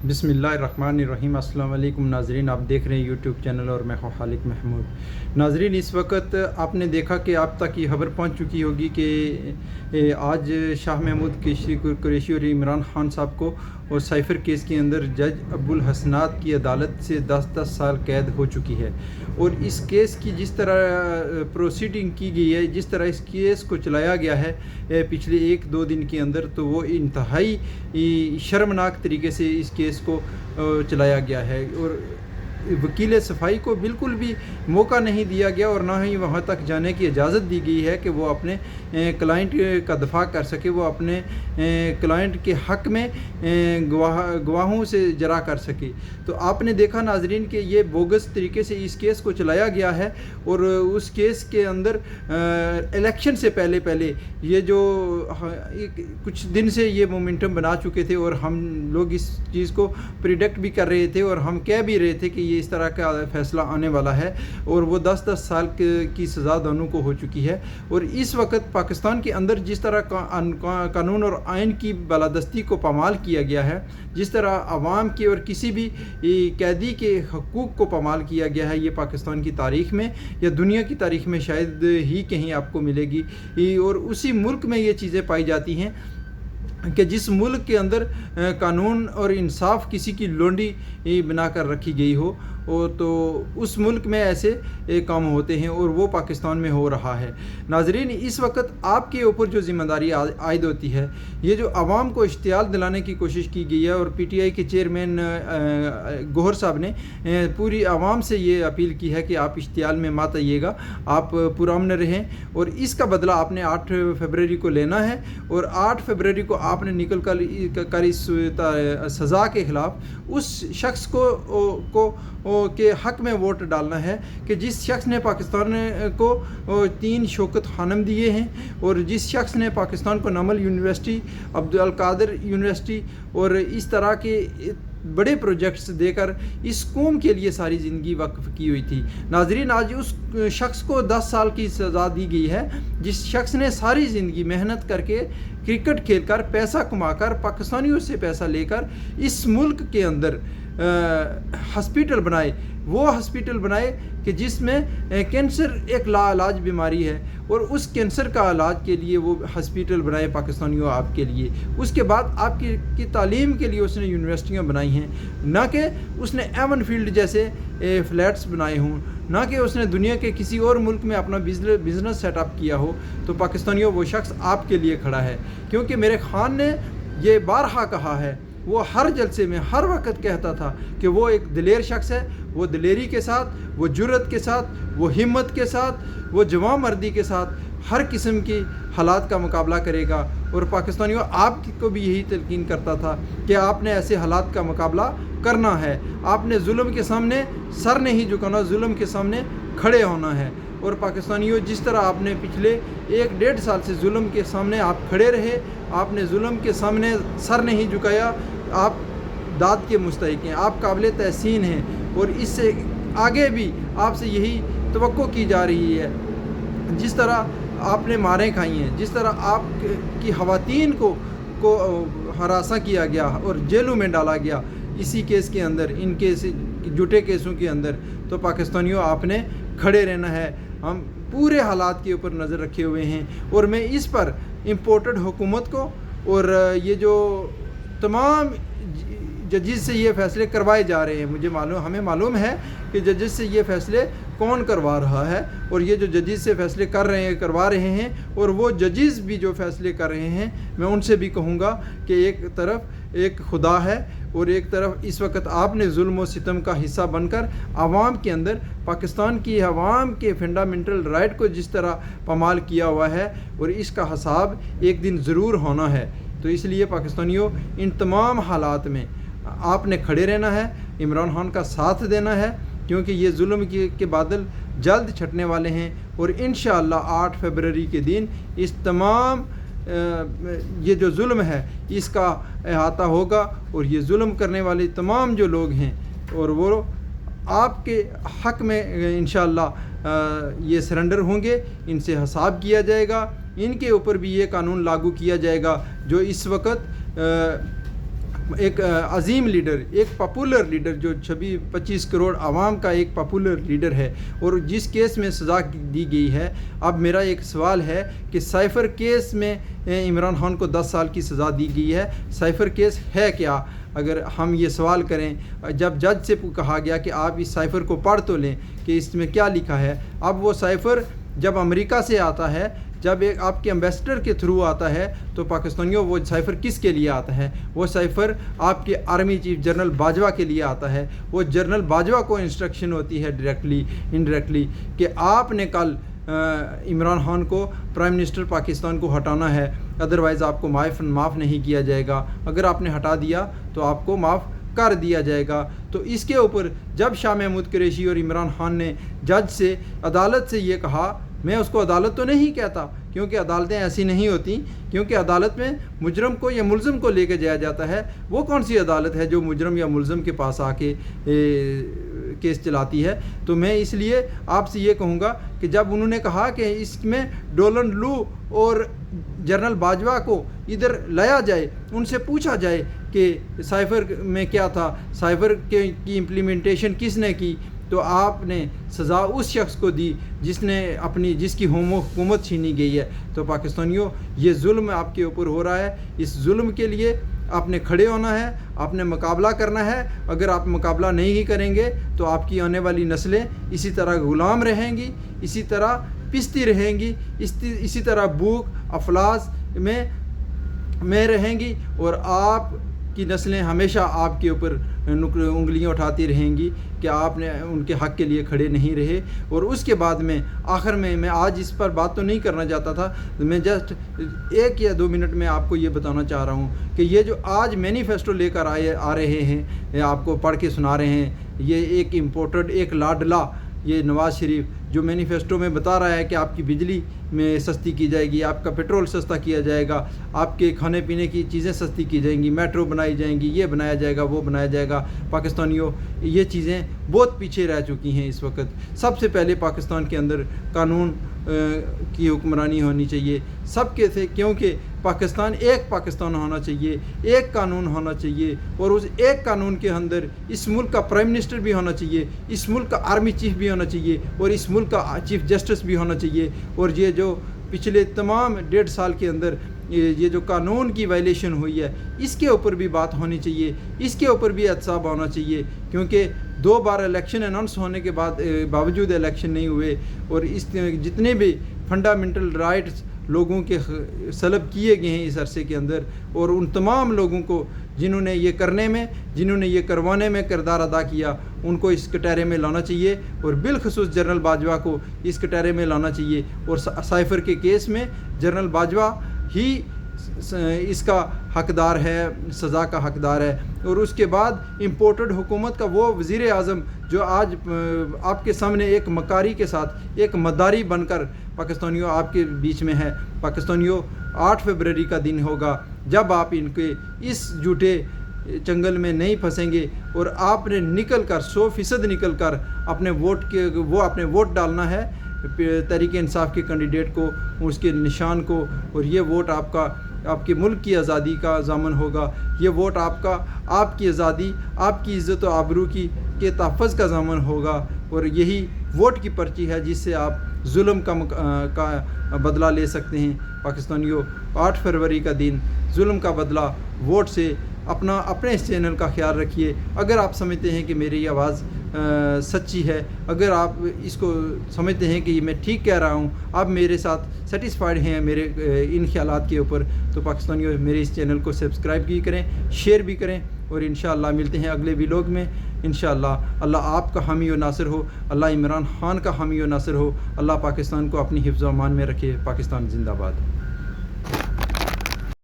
बिस्मिल्लाहिर्रहमानिर्रहीम। अस्सलाम वालेकुम नाजरीन, आप देख रहे हैं यूट्यूब चैनल और मैं हूं खालिक महमूद। नाजरीन, इस वक्त आपने देखा कि आप तक ये खबर पहुंच चुकी होगी कि आज शाह महमूद कुरैशी और इमरान खान साहब को और साइफ़र केस के अंदर जज अब्दुल हसनात की अदालत से 10 साल कैद हो चुकी है। और इस केस की जिस तरह प्रोसीडिंग की गई है, जिस तरह इस केस को चलाया गया है पिछले 1-2 दिन के अंदर, तो वो इंतहाई शर्मनाक तरीके से इस केस को चलाया गया है। और वकील सफाई को बिल्कुल भी मौका नहीं दिया गया और ना ही वहाँ तक जाने की इजाज़त दी गई है कि वो अपने क्लाइंट का दफा कर सके, वो अपने क्लाइंट के हक़ में गवाहों से जरा कर सके। तो आपने देखा नाजरीन कि ये बोगस तरीके से इस केस को चलाया गया है। और उस केस के अंदर इलेक्शन से पहले ये जो कुछ दिन से ये मोमेंटम बना चुके थे और हम लोग इस चीज़ को प्रिडिक्ट भी कर रहे थे और हम कह भी रहे थे कि ये इस तरह का फ़ैसला आने वाला है। और वो 10 साल की सज़ा दोनों को हो चुकी है। और इस वक्त पाकिस्तान के अंदर जिस तरह कानून और आइन की बालादस्ती को पामाल किया गया है, जिस तरह आवाम के और किसी भी कैदी के हकूक़ को पामाल किया गया है, ये पाकिस्तान की तारीख़ में या दुनिया की तारीख़ में शायद ही कहीं आपको मिलेगी। और उसी मुल्क में ये चीज़ें पाई जाती हैं कि जिस मुल्क के अंदर कानून और इंसाफ किसी की लोंडी बना कर रखी गई हो, तो उस मुल्क में ऐसे काम होते हैं और वो पाकिस्तान में हो रहा है। नाजरीन, इस वक्त आपके ऊपर जो ज़िम्मेदारी आयद होती है, ये जो आवाम को इश्तियाल दिलाने की कोशिश की गई है, और PTI के चेयरमैन गौहर साहब ने पूरी आवाम से ये अपील की है कि आप इश्तियाल में मत आइएगा, आप पुरअमन रहें। और इसका बदला आपने 8 फरवरी को लेना है और 8 फरवरी को आपने निकल कर इस सज़ा के ख़िलाफ़ उस शख्स के हक़ में वोट डालना है कि जिस शख्स ने पाकिस्तान को 3 शौकत खानम दिए हैं और जिस शख्स ने पाकिस्तान को नमल यूनिवर्सिटी, अब्दुल कादिर यूनिवर्सिटी और इस तरह के बड़े प्रोजेक्ट्स देकर इस कौम के लिए सारी ज़िंदगी वक्फ की हुई थी। नाजरीन, आज उस शख्स को 10 साल की सज़ा दी गई है, जिस शख्स ने सारी ज़िंदगी मेहनत करके, क्रिकेट खेलकर, पैसा कमाकर, पाकिस्तानियों से पैसा लेकर इस मुल्क के अंदर हॉस्पिटल बनाए, वो हॉस्पिटल बनाए कि जिसमें कैंसर एक लाइलाज बीमारी है, और उस कैंसर का इलाज के लिए वो हॉस्पिटल बनाए पाकिस्तानियों आपके लिए। उसके बाद आपकी तालीम के लिए उसने यूनिवर्सिटियाँ बनाई हैं, ना कि उसने एवन फील्ड जैसे फ्लैट्स बनाए हों, ना कि उसने दुनिया के किसी और मुल्क में अपना बिज़नेस सेटअप किया हो। तो पाकिस्तानियों, वो शख्स आपके लिए खड़ा है, क्योंकि मेरे खान ने ये बारहा कहा है, वो हर जलसे में हर वक्त कहता था कि वो एक दिलेर शख्स है, वो दिलेरी के साथ, वो जुर्रत के साथ, वो हिम्मत के साथ, वो जवां मर्दी के साथ हर किस्म की हालात का मुकाबला करेगा। और पाकिस्तानियों, आपको भी यही तलकीन करता था कि आपने ऐसे हालात का मुकाबला करना है, आपने जुल्म के सामने सर नहीं झुकाना, जुल्म के सामने खड़े होना है। और पाकिस्तानियों, जिस तरह आपने पिछले 1-1.5 साल से जुल्म के सामने आप खड़े रहे, आपने जुल्म के सामने सर नहीं झुकाया, आप दाद के मुस्तहिक हैं, आप काबिल तहसीन हैं। और इससे आगे भी आपसे यही तवक्को की जा रही है। जिस तरह आपने मारें खाई हैं, जिस तरह आपकी ख़वातीन को हरासा किया गया और जेलों में डाला गया इसी केस के अंदर, इन केस झूठे केसों के अंदर, तो पाकिस्तानियों, आपने खड़े रहना है। हम पूरे हालात के ऊपर नज़र रखे हुए हैं और मैं इस पर इम्पोर्टेड हुकूमत को और ये जो तमाम जजेस से ये फ़ैसले करवाए जा रहे हैं, हमें मालूम है कि जजेस से ये फ़ैसले कौन करवा रहा है, और ये जो जजेस से फ़ैसले करवा रहे हैं, और वो जजेस भी जो फ़ैसले कर रहे हैं, मैं उनसे भी कहूँगा कि एक तरफ एक खुदा है और एक तरफ इस वक्त आपने जुल्म और सितम का हिस्सा बनकर आवाम के अंदर, पाकिस्तान की आवाम के फंडामेंटल राइट को जिस तरह पामाल किया हुआ है, और इसका हिसाब एक दिन ज़रूर होना है। तो इसलिए पाकिस्तानियों, इन तमाम हालात में आपने खड़े रहना है, इमरान खान का साथ देना है, क्योंकि ये जुल्म के बादल जल्द छटने वाले हैं। और इंशाअल्लाह 8 फरवरी के दिन इस तमाम ये जो जुल्म है इसका अहाता होगा, और ये जुल्म करने वाले तमाम जो लोग हैं, और वो आपके हक़ में इंशाअल्लाह ये सरेंडर होंगे, इनसे हिसाब किया जाएगा, इनके ऊपर भी ये कानून लागू किया जाएगा जो इस वक्त ایک عظیم لیڈر، ایک پاپولر لیڈر، جو 26 کروڑ عوام کا ایک پاپولر لیڈر ہے، اور جس کیس میں سزا دی گئی ہے۔ اب میرا ایک سوال ہے کہ سائفر کیس میں عمران خان کو 10 سال کی سزا دی گئی ہے، سائفر کیس ہے کیا؟ اگر ہم یہ سوال کریں، جب جج سے کہا گیا کہ آپ اس سائفر کو پڑھ تو لیں کہ اس میں کیا لکھا ہے، اب وہ سائفر جب امریکہ سے آتا ہے، جب ایک آپ کے امبیسڈر کے تھرو آتا ہے، تو پاکستانیوں وہ سائفر کس کے لیے آتا ہے؟ وہ سائفر آپ کے آرمی چیف جنرل باجوہ کے لیے آتا ہے۔ وہ جنرل باجوہ کو انسٹرکشن ہوتی ہے ڈائریکٹلی انڈائریکٹلی کہ آپ نے کل عمران خان کو پرائم منسٹر پاکستان کو ہٹانا ہے، ادروائز آپ کو معاف نہیں کیا جائے گا، اگر آپ نے ہٹا دیا تو آپ کو معاف کر دیا جائے گا۔ تو اس کے اوپر جب شاہ محمود قریشی اور عمران خان نے جج سے، عدالت سے یہ کہا، میں اس کو عدالت تو نہیں کہتا کیونکہ عدالتیں ایسی نہیں ہوتی، کیونکہ عدالت میں مجرم کو یا ملزم کو لے کے جایا جاتا ہے۔ وہ کون سی عدالت ہے جو مجرم یا ملزم کے پاس آ کے کیس چلاتی ہے؟ تو میں اس لیے آپ سے یہ کہوں گا کہ جب انہوں نے کہا کہ اس میں ڈولن لو اور جنرل باجوہ کو ادھر لایا جائے، ان سے پوچھا جائے کہ سائفر میں کیا تھا، سائفر کی امپلیمنٹیشن کس نے کی، تو آپ نے سزا اس شخص کو دی جس کی حکومت چھینی گئی ہے۔ تو پاکستانیوں، یہ ظلم آپ کے اوپر ہو رہا ہے، اس ظلم کے لیے آپ نے کھڑے ہونا ہے، آپ نے مقابلہ کرنا ہے۔ اگر آپ مقابلہ نہیں کریں گے تو آپ کی آنے والی نسلیں اسی طرح غلام رہیں گی، اسی طرح پستی رہیں گی، اسی طرح بھوک افلاس میں رہیں گی، اور آپ کی نسلیں ہمیشہ آپ کے اوپر انگلیاں اٹھاتی رہیں گی کہ آپ نے ان کے حق کے لیے کھڑے نہیں رہے۔ اور اس کے بعد میں آخر میں آج اس پر بات تو نہیں کرنا چاہتا تھا، میں جسٹ 1 یا 2 منٹ میں آپ کو یہ بتانا چاہ رہا ہوں کہ یہ جو آج مینیفیسٹو لے کر آ رہے ہیں، آپ کو پڑھ کے سنا رہے ہیں، یہ ایک امپورٹڈ، ایک لاڈلا، یہ نواز شریف جو مینیفیسٹو میں بتا رہا ہے کہ آپ کی بجلی میں سستی کی جائے گی، آپ کا پیٹرول سستا کیا جائے گا، آپ کے کھانے پینے کی چیزیں سستی کی جائیں گی، میٹرو بنائی جائیں گی، یہ بنایا جائے گا، وہ بنایا جائے گا۔ پاکستانیوں، یہ چیزیں بہت پیچھے رہ چکی ہیں اس وقت۔ سب سے پہلے پاکستان کے اندر قانون کی حکمرانی ہونی چاہیے سب کے سے، کیونکہ ایک پاکستان ہونا چاہیے، ایک قانون ہونا چاہیے، اور اس ایک قانون کے اندر اس ملک کا پرائم منسٹر بھی ہونا چاہیے، اس ملک کا آرمی چیف بھی ہونا چاہیے، اور اس ملک کا چیف جسٹس بھی ہونا چاہیے۔ اور یہ جو پچھلے تمام 1.5 سال کے اندر یہ جو قانون کی وائلیشن ہوئی ہے، اس کے اوپر بھی بات ہونی چاہیے، اس کے اوپر بھی احتساب ہونا چاہیے، کیونکہ 2 بار الیکشن اناؤنس ہونے کے باوجود الیکشن نہیں ہوئے، اور اس جتنے بھی فنڈامنٹل رائٹس لوگوں کے سلب کیے گئے ہیں اس عرصے کے اندر، اور ان تمام لوگوں کو جنہوں نے یہ کروانے میں کردار ادا کیا، ان کو اس کٹہرے میں لانا چاہیے، اور بالخصوص جنرل باجوہ کو اس کٹہرے میں لانا چاہیے۔ اور سائفر کے کیس میں جنرل باجوہ ہی اس کا حقدار ہے، سزا کا حقدار ہے۔ اور اس کے بعد امپورٹڈ حکومت کا وہ وزیر اعظم جو آج آپ کے سامنے ایک مکاری کے ساتھ، ایک مداری بن کر پاکستانیوں آپ کے بیچ میں ہے۔ پاکستانیوں، 8 فروری کا دن ہوگا جب آپ ان کے اس جھوٹے چنگل میں نہیں پھنسیں گے، اور آپ نے نکل کر 100% نکل کر اپنے ووٹ ڈالنا ہے تحریک انصاف کے کینڈیڈیٹ کو، اس کے نشان کو، اور یہ ووٹ آپ کے ملک کی آزادی کا ضامن ہوگا۔ یہ ووٹ آپ کی آزادی، آپ کی عزت و آبرو کے تحفظ کا ضامن ہوگا، اور یہی ووٹ کی پرچی ہے جس سے آپ ظلم کا بدلہ لے سکتے ہیں۔ پاکستانیوں، 8 فروری کا دن، ظلم کا بدلہ ووٹ سے۔ اپنے اس چینل کا خیال رکھیے۔ اگر آپ سمجھتے ہیں کہ میری آواز سچی ہے، اگر آپ اس کو سمجھتے ہیں کہ میں ٹھیک کہہ رہا ہوں، آپ میرے ساتھ سیٹسفائیڈ ہیں میرے ان خیالات کے اوپر، تو پاکستانیوں میرے اس چینل کو سبسکرائب بھی کریں، شیئر بھی کریں، اور انشاءاللہ ملتے ہیں اگلے ویلوگ میں انشاءاللہ۔ اللہ آپ کا حامی و ناصر ہو، اللہ عمران خان کا حامی و ناصر ہو، اللہ پاکستان کو اپنی حفظ و امان میں رکھے۔ پاکستان زندہ باد۔